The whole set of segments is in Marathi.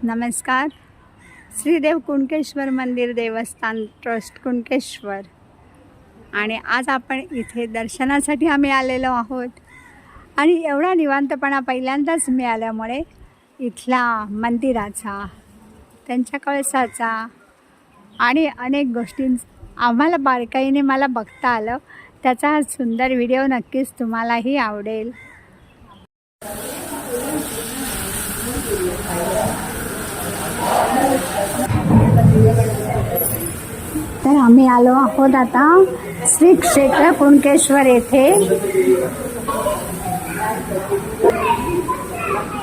नमस्कार. श्रीदेव कुणकेश्वर मंदिर देवस्थान ट्रस्ट कुणकेश्वर. आणि आज आपण इथे दर्शनासाठी आम्ही आलेलो आहोत. आणि एवढा निवांतपणा पहिल्यांदाच मिळाल्यामुळे इथला मंदिराचा, त्यांच्या कळसाचा आणि अनेक गोष्टी आम्हाला बारकाईने मला बघता आलं. त्याचा हा सुंदर व्हिडिओ नक्कीच तुम्हालाही आवडेल. तर आम्ही आलो आहोत आता श्री क्षेत्र कुणकेश्वर येथे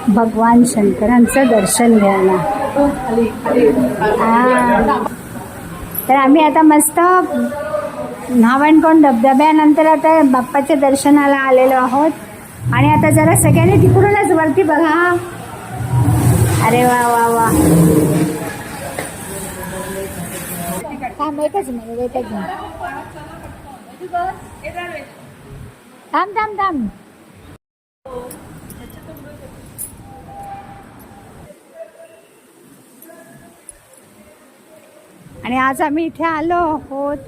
भगवान शंकरांचं दर्शन घ्यायला. तर आम्ही आता मस्त न्हावणकोंड धबधब्यानंतर आता बाप्पाच्या दर्शनाला आलेलो आहोत. आणि आता जरा सगळ्यांनी तिकडूनच वरती बघा. अरे वा वा वा. एकच मिनिट, एकच मिनिट. थांब थांब थांब. आणि आज आम्ही इथे आलो आहोत.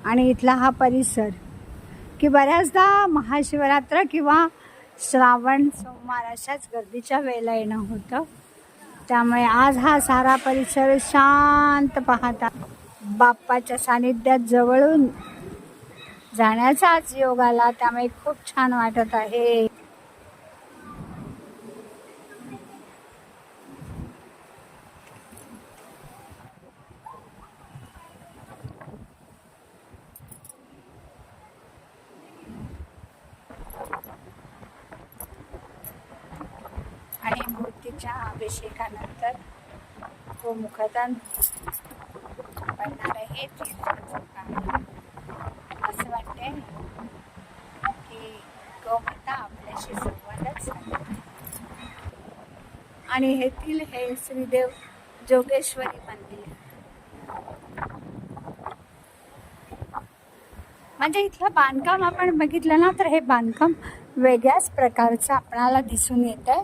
आणि इथला हा परिसर की बऱ्याचदा महाशिवरात्र किंवा श्रावण सोमवार अशाच गर्दीच्या वेळेला येणं होतं. त्यामुळे आज हा सारा परिसर शांत पाहता बाप्पाच्या सानिध्यात जवळून जाण्याचा आज योग आला. त्यामुळे खूप छान वाटत आहे. आणि मूर्तीच्या अभिषेकानंतर गोमुखातून पडणार आहे असं वाटते की गोमाता आपल्याशी संवादच साधते. आणि येथील हे श्रीदेव जोगेश्वरी मंदिर म्हणजे इथलं बांधकाम आपण बघितलं ना तर हे बांधकाम वेगळ्याच प्रकारचं आपणाला दिसून येतं.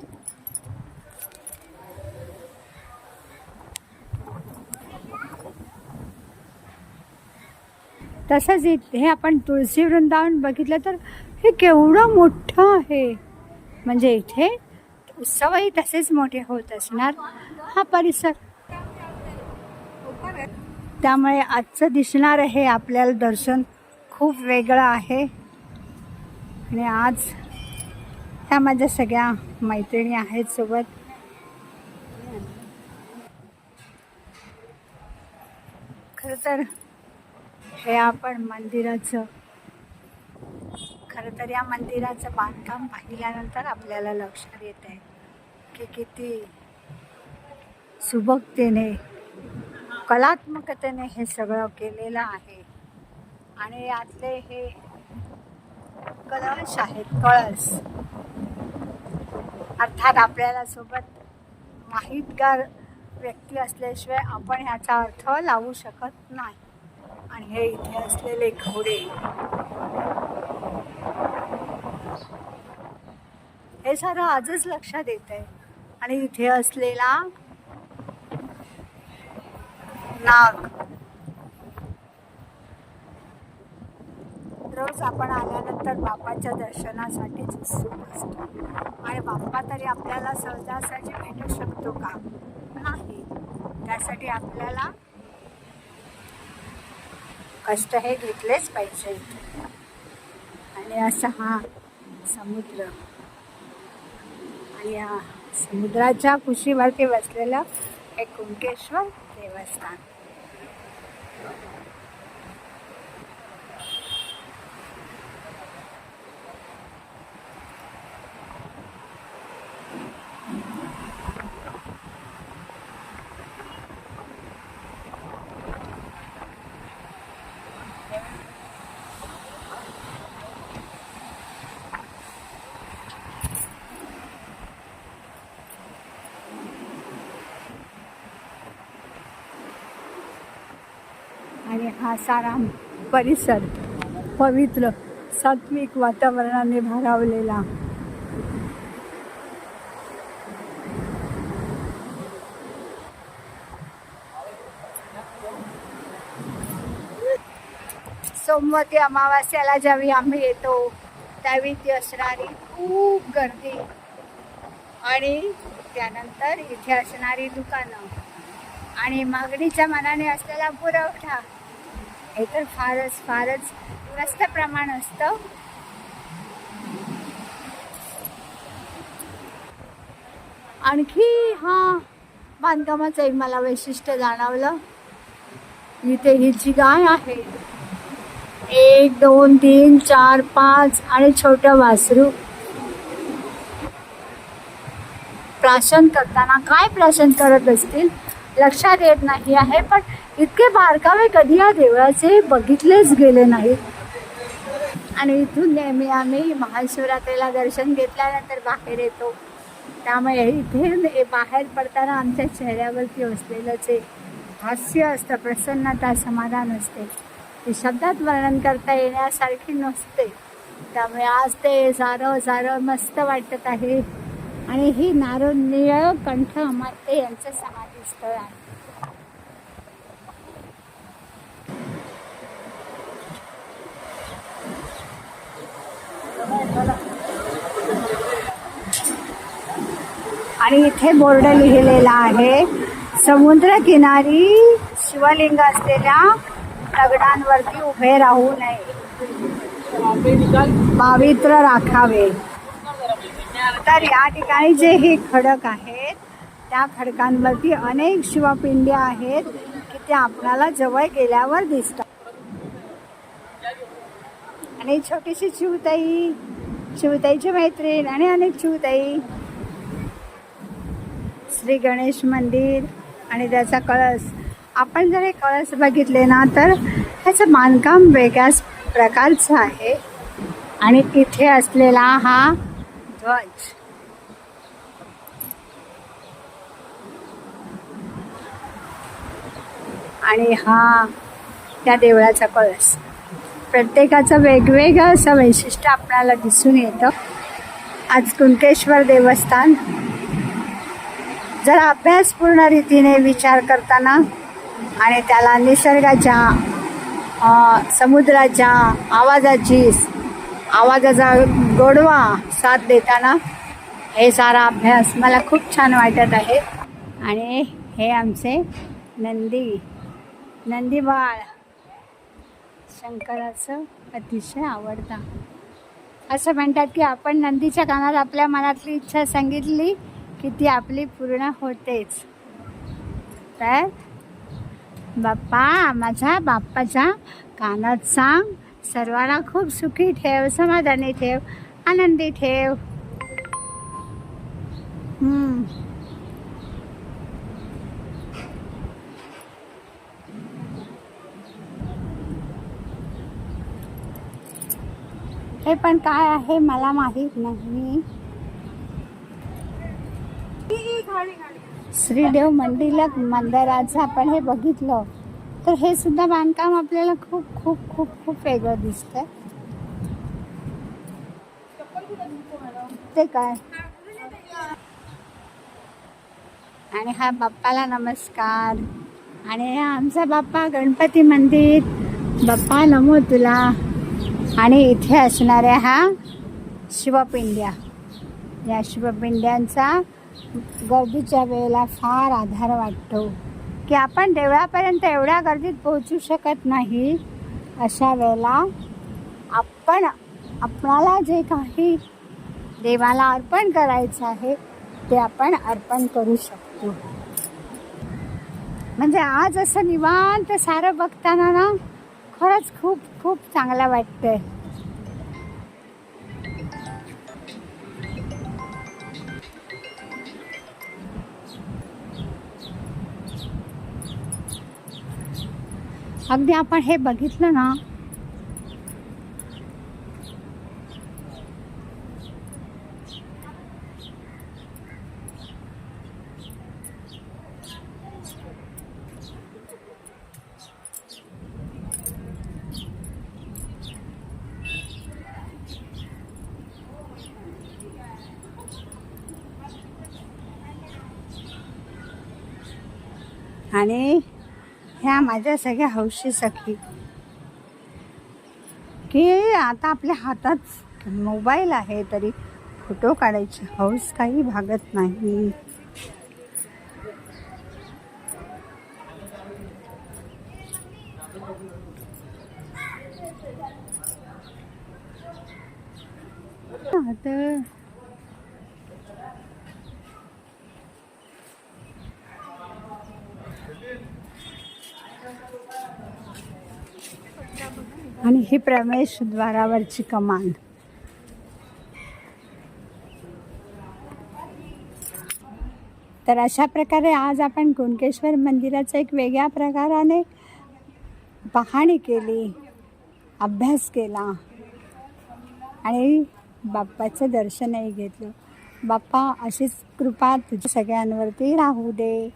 तसंच इथे आपण तुळशी वृंदावन बघितलं तर हे केवढं मोठं आहे. म्हणजे इथे उत्सवही तसेच मोठे होत असणार हा परिसर. त्यामुळे आजचं दिसणार हे आपल्याला दर्शन खूप वेगळं आहे. आणि आज ह्या माझ्या सगळ्या मैत्रिणी आहेत सोबत. खरं तर हे आपण खरं तर या मंदिराचं बांधकाम पाहिल्यानंतर आपल्याला लक्षात येत आहे की किती सुबकतेने, कलात्मकतेने हे सगळं केलेलं आहे. आणि यातले हे कलश आहेत, कळस. अर्थात आपल्याला सोबत माहितगार व्यक्ती असल्याशिवाय आपण ह्याचा अर्थ लावू शकत नाही. आणि हे इथे असलेले घोडे, हे सारं आजच लक्षात येत आहे. आणि इथे असलेला नाग, रोज आपण आल्यानंतर बाप्पाच्या दर्शनासाठीच उत्सुक असतो. आणि बाप्पा तरी आपल्याला सहजासहजी भेटू शकतो का? नाही. त्यासाठी आपल्याला कष्ट हे घेतलेच पाहिजे. आणि असा हा समुद्र आणि या समुद्राच्या कुशीवरती बसलेलं हे कुणकेश्वर देवस्थान. आणि हा सारा परिसर पवित्र सात्विक वातावरणाने भारावलेला. सोमवती अमावास्याला ज्यावेळी आम्ही येतो त्यावेळी ती असणारी खूप गर्दी आणि त्यानंतर इथे असणारी दुकानं आणि मागणीच्या मनाने असलेला पुरवठा हे तर फारच जास्त प्रमाण असतं. आणखी बांधकामाचं एक मला वैशिष्ट्य जाणवलं. इथे ही जी गाय आहे 1 2 3 4 5 आणि छोटं वासरू प्राशन करताना काय प्राशन करत असतील लक्षात येत नाही आहे, पण इतके बारकावे कधी या देवळाचे बघितलेच गेले नाहीत. आणि इथून नेहमी आम्ही महाशिवरात्रीला दर्शन घेतल्यानंतर बाहेर येतो, त्यामुळे इथे बाहेर पडताना आमच्या चेहऱ्यावरती असलेलंच एक हास्य असतं, प्रसन्नता, समाधान असते, ती शब्दात वर्णन करता येण्यासारखी नसते. त्यामुळे आज ते सारं मस्त वाटत आहे. आणि ही निळकंठ अमात्य यांचं समाधीस्थळ आहे. आणि इथे बोर्ड लिहिलेला आहे, समुद्रकिनारी शिवलिंग असलेल्या दगडांवरती उभे राहू नये, पावित्र्य राखावे. तर या ठिकाणी जे हे खडक आहेत त्या खडकांवरती अनेक शिवपिंड्या आहेत की त्या आपल्याला जवळ गेल्यावर दिसतात. आणि छोटीशी चिवताईची मैत्रीण आणि अनेक चिवताई, श्री गणेश मंदिर आणि त्याचा कळस. आपण जर हे कळस बघितले ना तर ह्याचं बांधकाम वेगळ्याच प्रकारचं आहे. आणि इथे असलेला हा ध्वज आणि त्या देवळाचा कळस, प्रत्येकाचं वेगवेगळं असं वैशिष्ट्य आपल्याला दिसून येतं. आज कुणकेश्वर देवस्थान जरा अभ्यासपूर्ण रीतीने विचार करताना आणि त्याला निसर्गाच्या, समुद्राच्या आवाजाचा गोडवा साथ देताना हे सारा अभ्यास मला खूप छान वाटत आहे. आणि हे आमचे नंदी बाळ शंकराचं अतिशय आवडता. असं म्हणतात की आपण नंदीच्या कानात आपल्या मनातली इच्छा सांगितली की ती आपली पूर्ण होतेच. तर बाप्पा, माझ्या बाप्पाच्या कानात सांग, सर्वांना खूप सुखी ठेव, समाधानी ठेव, आनंदी ठेव. हे पण काय आहे मला माहीत नाही. श्रीदेव मंदिराचं आपण हे बघितलं तर हे सुद्धा बांधकाम आपल्याला खूप खूप खूप खूप वेगळं दिसतंय. ते काय, आणि हा बाप्पाला नमस्कार. आणि हा आमचा बाप्पा गणपती मंदिर, बाप्पा नमो तुला. आणि इथे असणाऱ्या शिवपिंड्या, या शिवपिंड्यांचा गर्दीच्या वेळेला फार आधार वाटतो की आपण देवळापर्यंत एवढ्या गर्दीत पोहोचू शकत नाही. अशा वेळेला आपणाला जे काही देवाला अर्पण करायचं आहे ते आपण अर्पण करू शकतो. म्हणजे आज असं निवांत सारं बघताना ना खरंच खूप खूप चांगलं वाटतंय. अगदी आपण हे बघितलं ना आणि ह्या माझ्या सगळ्या हौशी सखी की आता आपल्या हातात मोबाईल आहे तरी फोटो काढायची हौस काही भागत नाही. आता आणि ही प्रवेशद्वारावरची कमान. तर अशा प्रकारे आज आपण कुणकेश्वर मंदिराचं एक वेगळ्या प्रकाराने पाहणी केली, अभ्यास केला आणि बाप्पाचं दर्शनही घेतलं. बाप्पा अशीच कृपा तुझ्या सगळ्यांवरती राहू दे.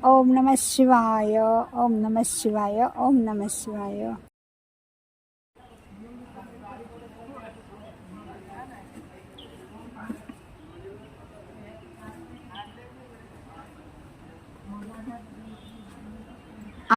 ओम नमः शिवाय, ओम नमः शिवाय, ओम नमः शिवाय.